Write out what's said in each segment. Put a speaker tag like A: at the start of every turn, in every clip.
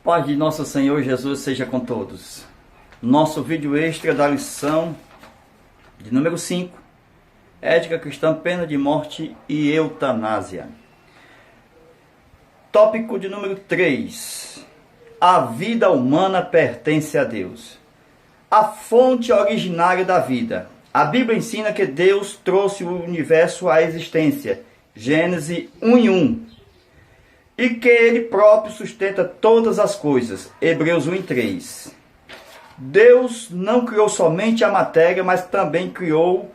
A: Paz de nosso Senhor Jesus seja com todos. Nosso vídeo extra da lição de número 5, Ética Cristã, Pena de Morte e Eutanásia. Tópico de número 3. A vida humana pertence a Deus. A fonte originária da vida. A Bíblia ensina que Deus trouxe o universo à existência. Gênesis 1:1. E que Ele próprio sustenta todas as coisas. Hebreus 1:3. Deus não criou somente a matéria, mas também criou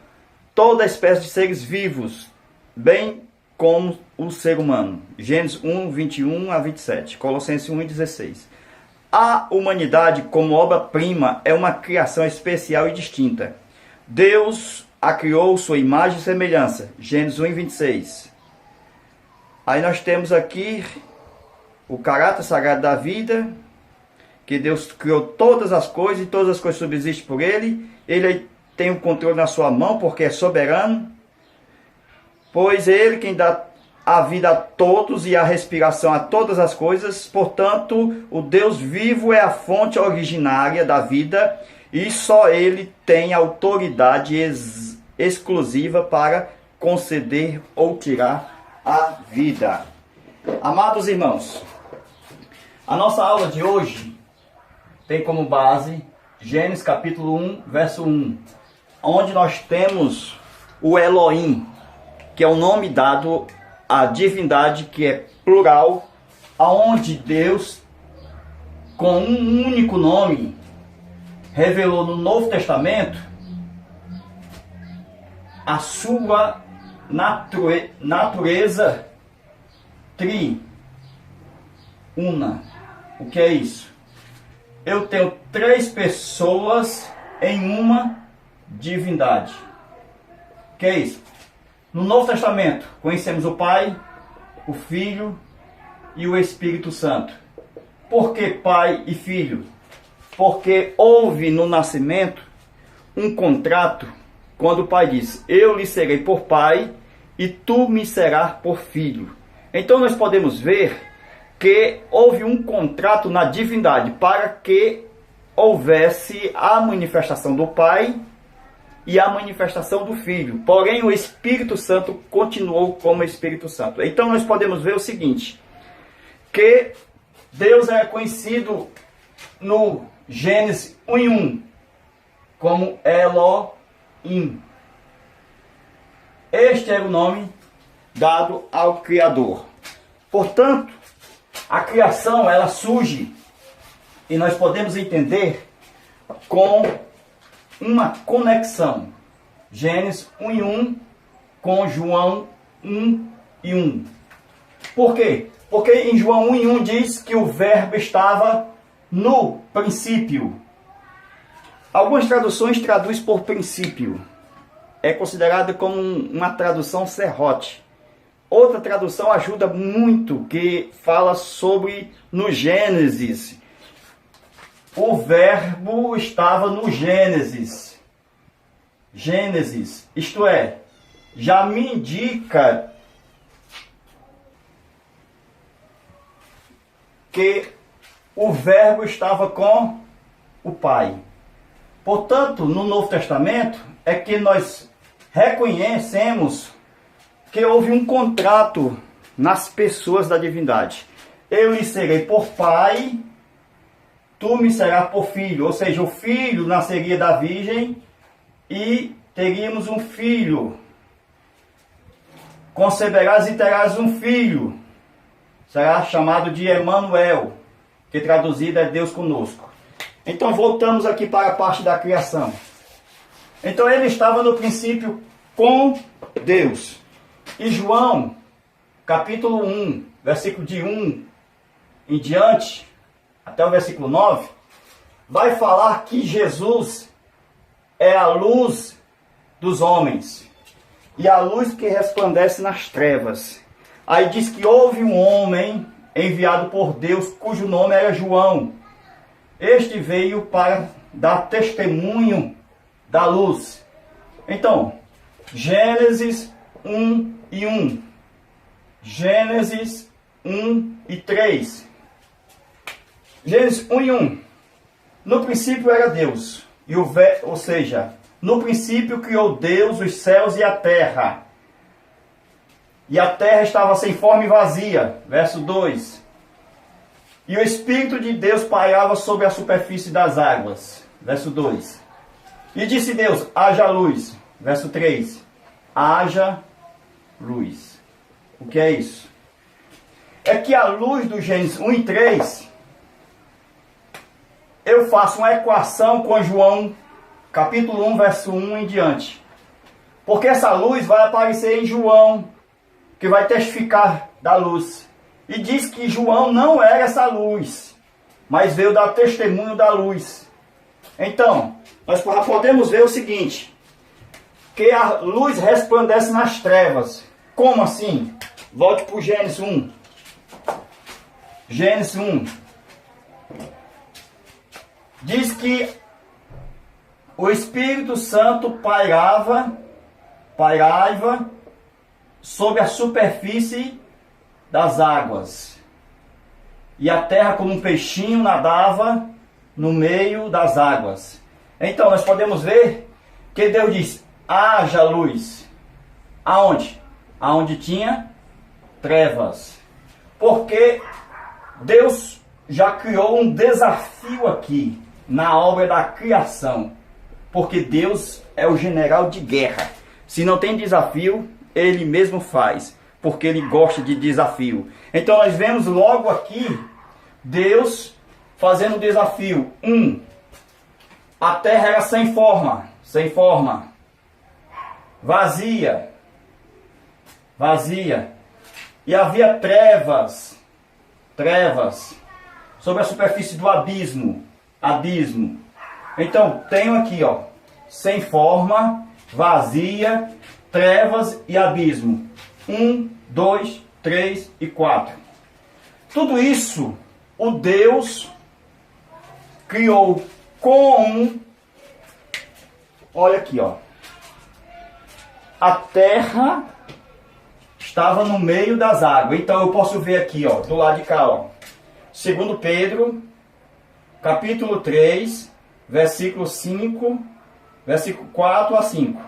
A: toda a espécie de seres vivos, bem como o ser humano. Gênesis 1:21-27. Colossenses 1:16. A humanidade, como obra-prima, é uma criação especial e distinta. Deus a criou sua imagem e semelhança. Gênesis 1:26. Aí nós temos aqui o caráter sagrado da vida, que Deus criou todas as coisas e todas as coisas subsistem por Ele. Ele tem o controle na sua mão porque é soberano, pois é Ele quem dá a vida a todos e a respiração a todas as coisas. Portanto, o Deus vivo é a fonte originária da vida e só Ele tem autoridade exclusiva para conceder ou tirar a vida. Amados irmãos, a nossa aula de hoje tem como base Gênesis capítulo 1, verso 1, onde nós temos o Elohim, que é o nome dado à divindade, que é plural, aonde Deus, com um único nome, revelou no Novo Testamento a sua natureza triuna. O que é isso? Eu tenho três pessoas em uma divindade. O que é isso? No Novo Testamento conhecemos o Pai, o Filho e o Espírito Santo. Por que Pai e Filho? Porque houve no nascimento um contrato, quando o Pai diz: eu lhe serei por Pai e tu me serás por filho. Então nós podemos ver que houve um contrato na divindade para que houvesse a manifestação do Pai e a manifestação do Filho. Porém, o Espírito Santo continuou como Espírito Santo. Então nós podemos ver o seguinte, que Deus é conhecido no Gênesis 1:1 como Elohim. Este era o nome dado ao Criador. Portanto, a criação ela surge e nós podemos entender com uma conexão. Gênesis 1:1 com João 1:1. Por quê? Porque em João 1:1 diz que o verbo estava no princípio. Algumas traduções traduzem por princípio. É considerada como uma tradução serrote. Outra tradução ajuda muito, que fala sobre no Gênesis. O verbo estava no Gênesis. Gênesis, isto é, já me indica que o verbo estava com o Pai. Portanto, no Novo Testamento é que nós reconhecemos que houve um contrato nas pessoas da divindade. Eu lhe serei por pai, tu me serás por filho. Ou seja, o filho nasceria da virgem e teríamos um filho. Conceberás e terás um filho. Será chamado de Emanuel, que traduzido é Deus conosco. Então voltamos aqui para a parte da criação. Então ele estava no princípio com Deus. E João, capítulo 1, versículo de 1 em diante, até o versículo 9, vai falar que Jesus é a luz dos homens e a luz que resplandece nas trevas. Aí diz que houve um homem enviado por Deus, cujo nome era João. Este veio para dar testemunho da luz. Então, Gênesis 1:1, Gênesis 1:3. Gênesis 1:1. No princípio era Deus, ou seja, no princípio criou Deus os céus e a terra. E a terra estava sem forma e vazia. Verso 2. E o Espírito de Deus pairava sobre a superfície das águas. Verso 2. E disse Deus, haja luz. Verso 3. Haja luz. O que é isso? É que a luz do Gênesis 1:3, eu faço uma equação com João, capítulo 1, verso 1 em diante. Porque essa luz vai aparecer em João, que vai testificar da luz. E diz que João não era essa luz, mas veio dar testemunho da luz. Então, nós podemos ver o seguinte, que a luz resplandece nas trevas. Como assim? Volte para o Gênesis 1. Gênesis 1. Diz que o Espírito Santo pairava sobre a superfície das águas. E a terra, como um peixinho, nadava no meio das águas. Então, nós podemos ver que Deus diz, haja luz. Aonde? Aonde tinha trevas. Porque Deus já criou um desafio aqui, na obra da criação. Porque Deus é o general de guerra. Se não tem desafio, Ele mesmo faz. Porque Ele gosta de desafio. Então nós vemos logo aqui, Deus fazendo um desafio. A terra era sem forma. Vazia. E havia trevas sobre a superfície do abismo. Então, tenho aqui, sem forma, vazia, trevas e abismo. 1, 2, 3 e 4. Tudo isso, o Deus criou com... Olha aqui, a terra estava no meio das águas. Então eu posso ver aqui, do lado de cá, 2 Pedro, capítulo 3, versículo 5, versículo 4 a 5.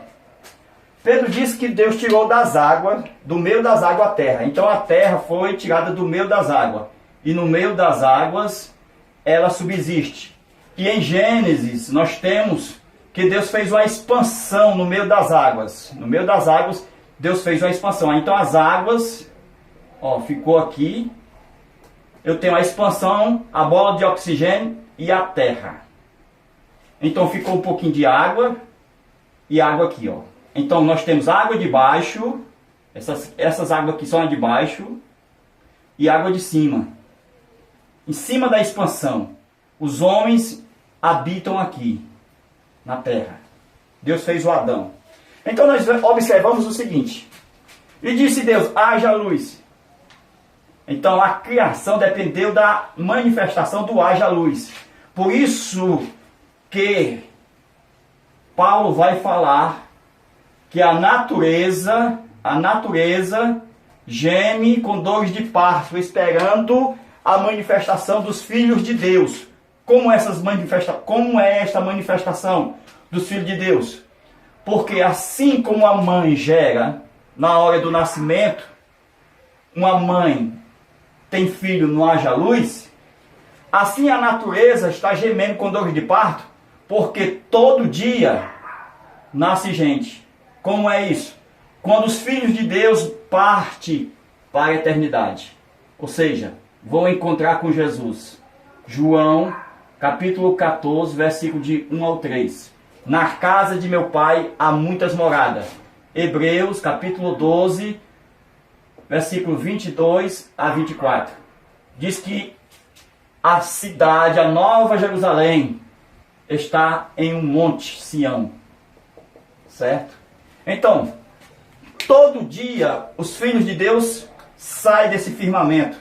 A: Pedro disse que Deus tirou das águas, do meio das águas a terra. Então a terra foi tirada do meio das águas. E no meio das águas ela subsiste. E em Gênesis nós temos que Deus fez uma expansão no meio das águas. No meio das águas Deus fez uma expansão. Então as águas, ficou aqui. Eu tenho a expansão, a bola de oxigênio e a terra. Então ficou um pouquinho de água e água aqui, Então nós temos água de baixo, essas águas aqui são a de baixo, e água de cima. Em cima da expansão, os homens habitam aqui, na terra. Deus fez o Adão. Então nós observamos o seguinte. E disse Deus, haja luz. Então a criação dependeu da manifestação do haja luz. Por isso que Paulo vai falar que a natureza geme com dores de parto, esperando a manifestação dos filhos de Deus. Como é esta manifestação dos filhos de Deus? Porque assim como a mãe gera na hora do nascimento, uma mãe tem filho no haja luz, assim a natureza está gemendo com dores de parto, porque todo dia nasce gente. Como é isso? Quando os filhos de Deus partem para a eternidade. Ou seja, vão encontrar com Jesus. João, capítulo 14, versículo de 1 ao 3. Na casa de meu pai há muitas moradas. Hebreus, capítulo 12, versículo 22 a 24. Diz que a cidade, a Nova Jerusalém, está em um monte Sião. Certo? Então, todo dia os filhos de Deus saem desse firmamento,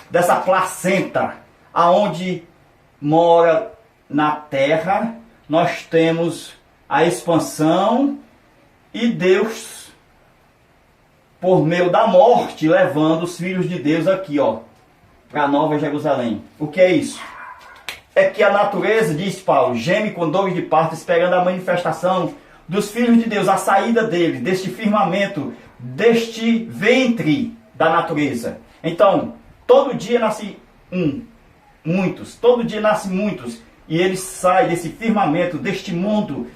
A: dessa placenta, aonde mora na terra. Nós temos a expansão e Deus, por meio da morte, levando os filhos de Deus aqui, para Nova Jerusalém. O que é isso? é que a natureza, diz Paulo, geme com dores de parto, esperando a manifestação dos filhos de Deus, a saída deles, deste firmamento, deste ventre da natureza. Então, todo dia nasce muitos, todo dia nasce muitos, e eles saem desse firmamento, deste mundo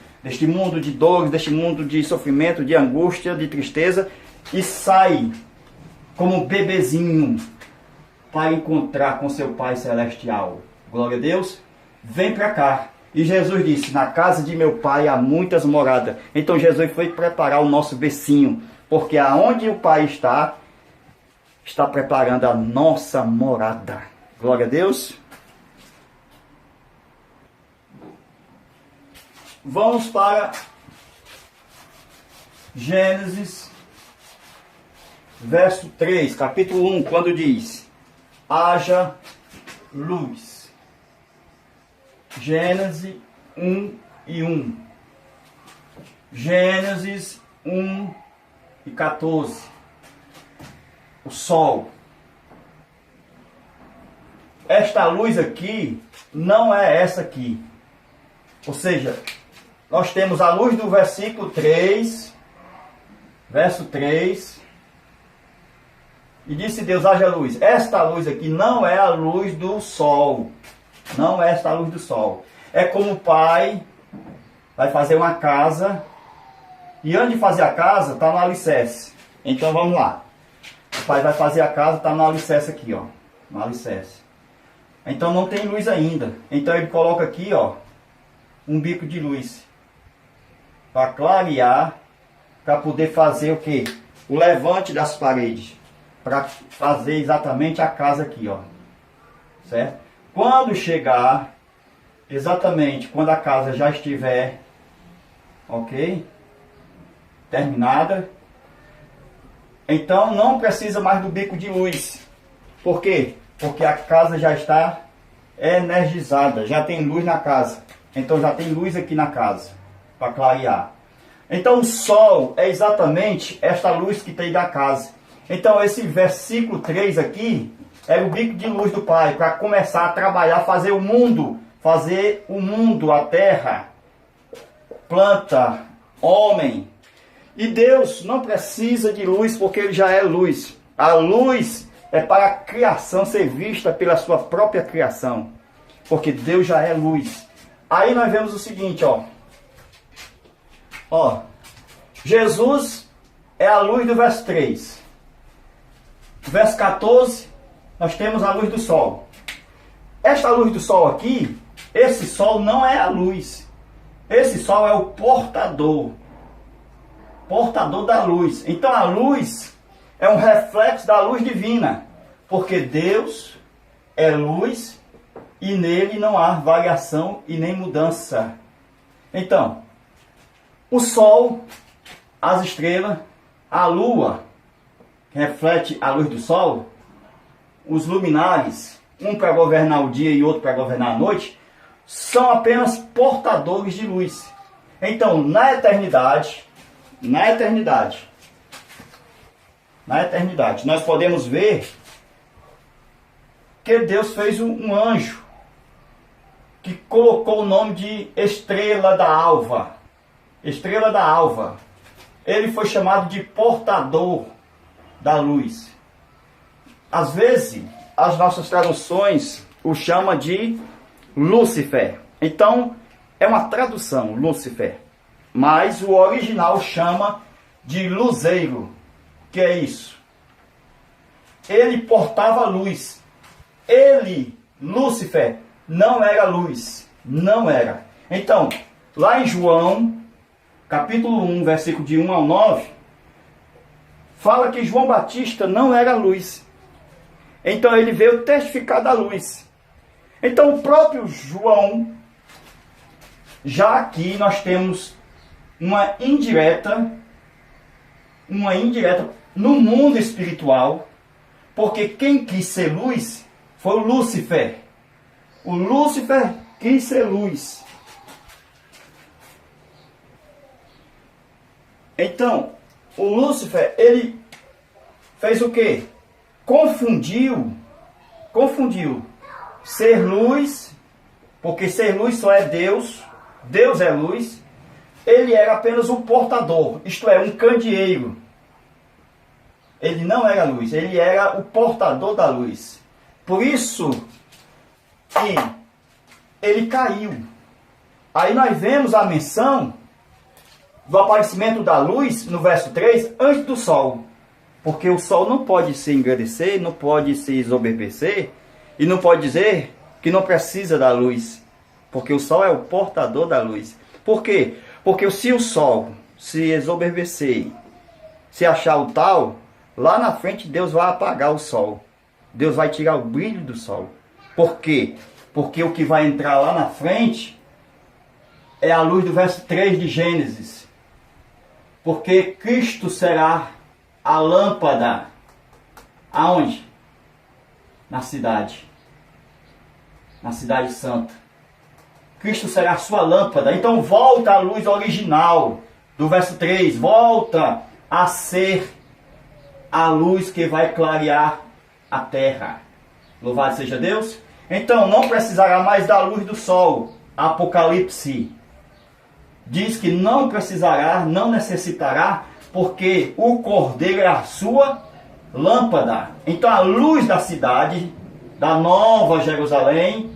A: de dores, deste mundo de sofrimento, de angústia, de tristeza, e saem como bebezinho para encontrar com seu Pai Celestial. Glória a Deus. Vem para cá. E Jesus disse, na casa de meu Pai há muitas moradas. Então Jesus foi preparar o nosso bercinho, porque aonde o Pai está preparando a nossa morada. Glória a Deus. Vamos para Gênesis, verso 3, capítulo 1, quando diz, haja luz. Gênesis 1 e 1. Gênesis 1 e 14. O sol. Esta luz aqui não é essa aqui. Ou seja, nós temos a luz do versículo 3, verso 3. E disse Deus, haja luz. Esta luz aqui não é a luz do sol. Não é esta luz do sol. É como o pai vai fazer uma casa. E antes de fazer a casa, está no alicerce. Então vamos lá. O pai vai fazer a casa, está no alicerce aqui, ó. No alicerce. Então não tem luz ainda. Então ele coloca aqui, ó, um bico de luz. Para clarear, para poder fazer o quê? O levante das paredes. Para fazer exatamente a casa aqui, ó. Certo? Quando chegar, exatamente quando a casa já estiver, ok? Terminada. Então não precisa mais do bico de luz. Por quê? Porque a casa já está energizada, já tem luz na casa. Então já tem luz aqui na casa, para clarear. Então o sol é exatamente esta luz que tem da casa. Então esse versículo 3 aqui é o bico de luz do Pai, para começar a trabalhar, fazer o mundo, a terra, planta, homem. E Deus não precisa de luz, porque Ele já é luz. A luz é para a criação ser vista pela sua própria criação, porque Deus já é luz. Aí nós vemos o seguinte, ó, Jesus é a luz do verso 3. Verso 14, nós temos a luz do sol. Esta luz do sol aqui, esse sol não é a luz. Esse sol é o portador. Portador da luz. Então a luz é um reflexo da luz divina. Porque Deus é luz e nele não há variação e nem mudança. Então, o sol, as estrelas, a lua, que reflete a luz do sol, os luminares, um para governar o dia e outro para governar a noite, são apenas portadores de luz. Então, na eternidade, nós podemos ver que Deus fez um anjo que colocou o nome de Estrela da Alva. Estrela da Alva. Ele foi chamado de portador da luz. Às vezes, as nossas traduções o chamam de Lúcifer. Então, é uma tradução, Lúcifer. Mas o original chama de luzeiro. Que é isso? Ele portava luz. Ele, Lúcifer, não era luz. Não era. Então, lá em João, capítulo 1, versículo de 1 ao 9, fala que João Batista não era luz. Então ele veio testificar da luz. Então o próprio João, já aqui nós temos uma indireta no mundo espiritual, porque quem quis ser luz foi o Lúcifer. O Lúcifer quis ser luz. Então, o Lúcifer, ele fez o quê? Confundiu ser luz porque ser luz só é Deus, Deus é luz, ele era apenas um portador, isto é, um candeeiro. Ele não era luz, ele era o portador da luz. Por isso que ele caiu. Aí nós vemos a menção do aparecimento da luz, no verso 3, antes do sol. Porque o sol não pode se engrandecer, não pode se exoberbecer, e não pode dizer que não precisa da luz. Porque o sol é o portador da luz. Por quê? Porque se o sol se exoberbecer, se achar o tal, lá na frente Deus vai apagar o sol. Deus vai tirar o brilho do sol. Por quê? Porque o que vai entrar lá na frente é a luz do verso 3 de Gênesis. Porque Cristo será a lâmpada. Aonde? Na cidade. Na cidade santa. Cristo será a sua lâmpada. Então volta à luz original do verso 3. Volta a ser a luz que vai clarear a terra. Louvado seja Deus. Então não precisará mais da luz do sol. Apocalipse diz que não precisará, não necessitará, porque o Cordeiro é a sua lâmpada. Então a luz da cidade, da Nova Jerusalém,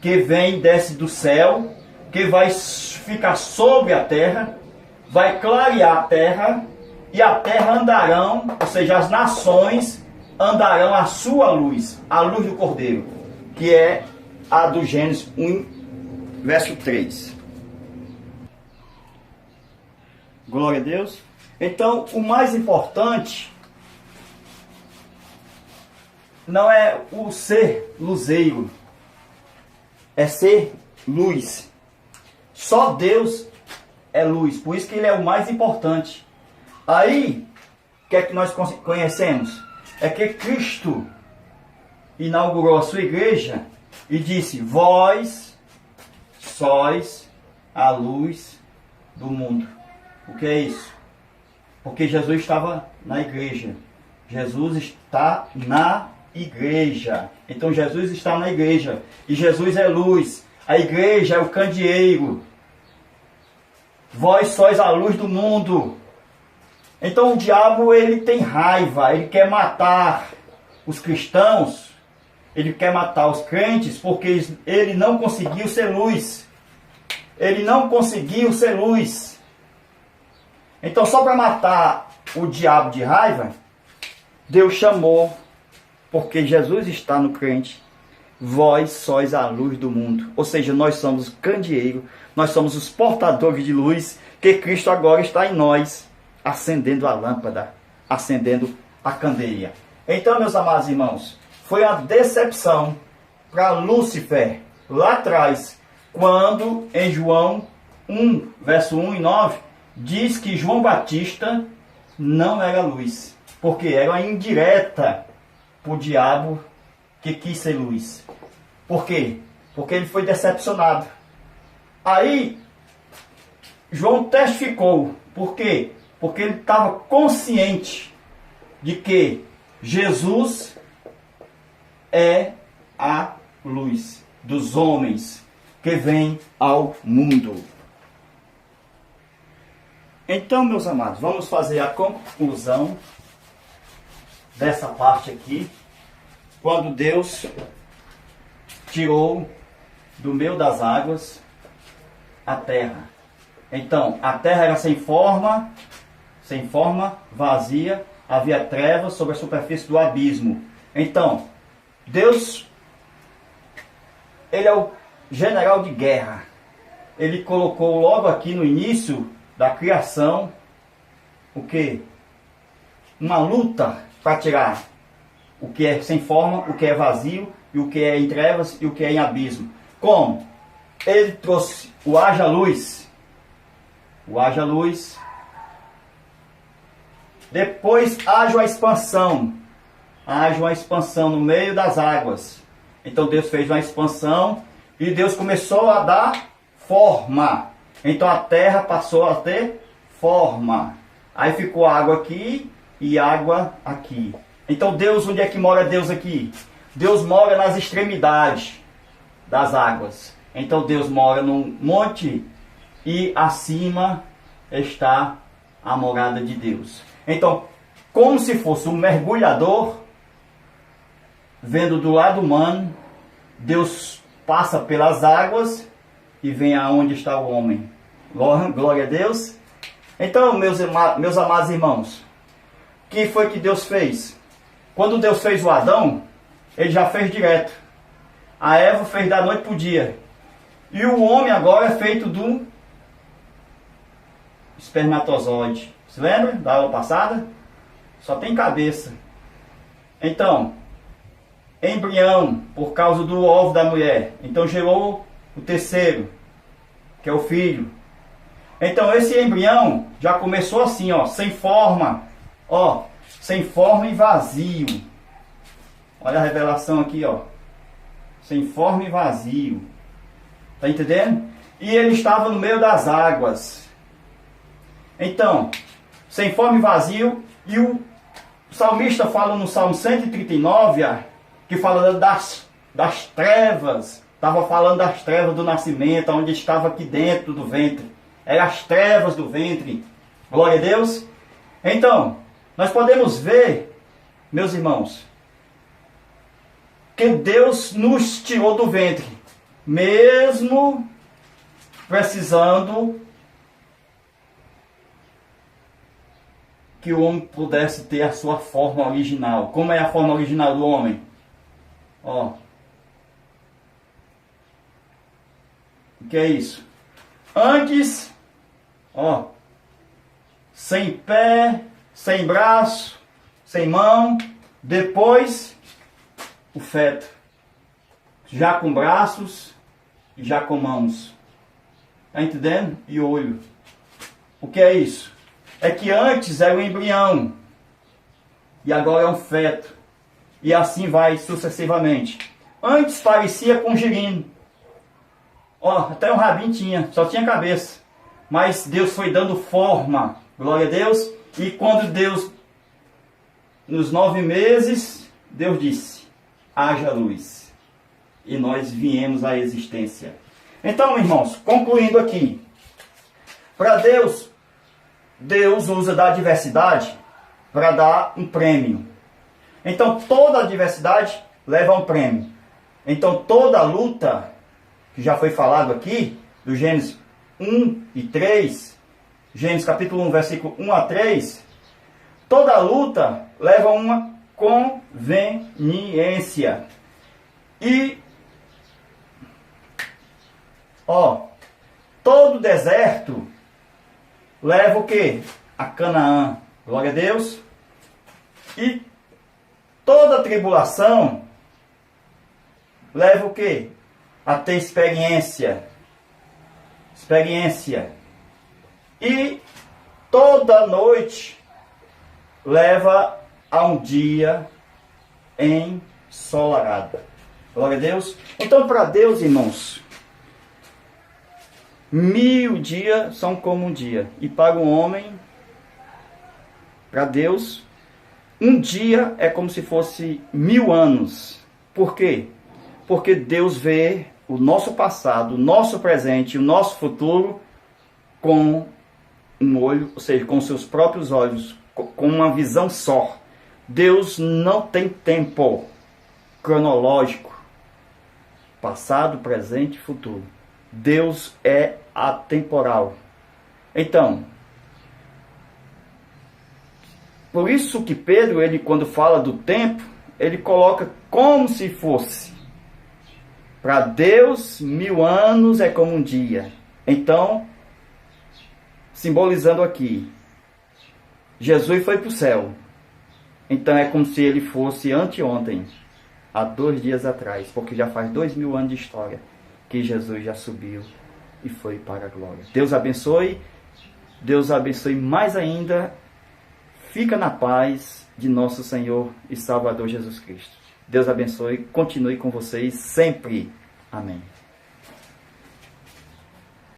A: que vem, desce do céu, que vai ficar sobre a terra, vai clarear a terra, e a terra andarão, ou seja, as nações andarão à sua luz, a luz do Cordeiro, que é a do Gênesis 1, verso 3. Glória a Deus. Então, o mais importante não é o ser luzeiro, é ser luz. Só Deus é luz, por isso que ele é o mais importante. Aí, o que é que nós conhecemos? É que Cristo inaugurou a sua igreja e disse: vós sois a luz do mundo. O que é isso? Porque Jesus estava na igreja. Jesus está na igreja. Então Jesus está na igreja. E Jesus é luz. A igreja é o candeeiro. Vós sois a luz do mundo. Então o diabo, ele tem raiva. Ele quer matar os cristãos. Ele quer matar os crentes porque ele não conseguiu ser luz. Ele não conseguiu ser luz. Então, só para matar o diabo de raiva, Deus chamou, porque Jesus está no crente, vós sois a luz do mundo. Ou seja, nós somos o candeeiro, nós somos os portadores de luz, que Cristo agora está em nós, acendendo a lâmpada, acendendo a candeia. Então, meus amados irmãos, foi a decepção para Lúcifer, lá atrás, quando em João 1, verso 1 e 9, diz que João Batista não era luz, porque era uma indireta para o diabo que quis ser luz. Por quê? Porque ele foi decepcionado. Aí, João testificou. Por quê? Porque ele estava consciente de que Jesus é a luz dos homens que vem ao mundo. Então, meus amados, vamos fazer a conclusão dessa parte aqui. Quando Deus tirou do meio das águas a terra. Então, a terra era sem forma, vazia, havia trevas sobre a superfície do abismo. Então, Deus, ele é o general de guerra. Ele colocou logo aqui no início da criação, o que? Uma luta para tirar o que é sem forma, o que é vazio, e o que é em trevas e o que é em abismo. Como? Ele trouxe o haja luz. O haja luz. Depois haja a expansão. Haja uma expansão no meio das águas. Então Deus fez uma expansão e Deus começou a dar forma. Então a terra passou a ter forma. Aí ficou água aqui e água aqui. Então Deus, onde é que mora Deus aqui? Deus mora nas extremidades. das águas. Então Deus mora num monte e acima está a morada de Deus. Então, como se fosse um mergulhador, vendo do lado humano, Deus passa pelas águas e vem aonde está o homem. Glória a Deus. Então, meus amados irmãos, o que foi que Deus fez? Quando Deus fez o Adão, Ele já fez direto. A Eva fez da noite para o dia. E o homem agora é feito do espermatozoide. Você lembra da aula passada? Só tem cabeça. Então, embrião, por causa do ovo da mulher. Então gerou o terceiro, que é o filho. Então esse embrião já começou assim, ó, sem forma. Ó, sem forma e vazio. Olha a revelação aqui, ó. Sem forma e vazio. Tá entendendo? E ele estava no meio das águas. Então, sem forma e vazio. E o salmista fala no Salmo 139, que fala das trevas. Estava falando das trevas do nascimento, onde estava aqui dentro do ventre. Eram as trevas do ventre. Glória a Deus. Então, nós podemos ver, meus irmãos, que Deus nos tirou do ventre, mesmo precisando que o homem pudesse ter a sua forma original. Como é a forma original do homem? Ó. O que é isso? Antes, ó, sem pé, sem braço, sem mão. Depois, o feto, já com braços e já com mãos. Tá entendendo? E olho. O que é isso? É que antes era um embrião e agora é um feto. E assim vai sucessivamente. Antes parecia com um girino. Ó, até um rabinho tinha, só tinha cabeça. Mas Deus foi dando forma. Glória a Deus. E quando Deus, nos 9 meses, Deus disse: haja luz. E nós viemos à existência. Então, irmãos, concluindo aqui. Para Deus, Deus usa da adversidade para dar um prêmio. Então, toda adversidade leva a um prêmio. Então, toda luta, que já foi falado aqui, do Gênesis 1 e 3, Gênesis capítulo 1, versículo 1 a 3, toda luta leva a uma conveniência. E, ó, todo deserto leva o quê? A Canaã. Glória a Deus. E toda tribulação leva o quê? A ter experiência. Experiência. E toda noite leva a um dia ensolarado. Glória a Deus. Então, para Deus, irmãos, 1000 dias são como um dia. E para o homem, para Deus, um dia é como se fosse 1000 anos. Por quê? Porque Deus vê o nosso passado, o nosso presente e o nosso futuro com um olho, ou seja, com seus próprios olhos, com uma visão só. Deus não tem tempo cronológico, passado, presente e futuro. Deus é atemporal. Então, por isso que Pedro, ele quando fala do tempo, ele coloca como se fosse. Para Deus, 1000 anos é como um dia. Então, simbolizando aqui, Jesus foi para o céu. Então é como se ele fosse anteontem, há 2 dias atrás, porque já faz 2000 anos de história que Jesus já subiu e foi para a glória. Deus abençoe mais ainda. Fica na paz de nosso Senhor e Salvador Jesus Cristo. Deus abençoe, continue com vocês sempre. Amém.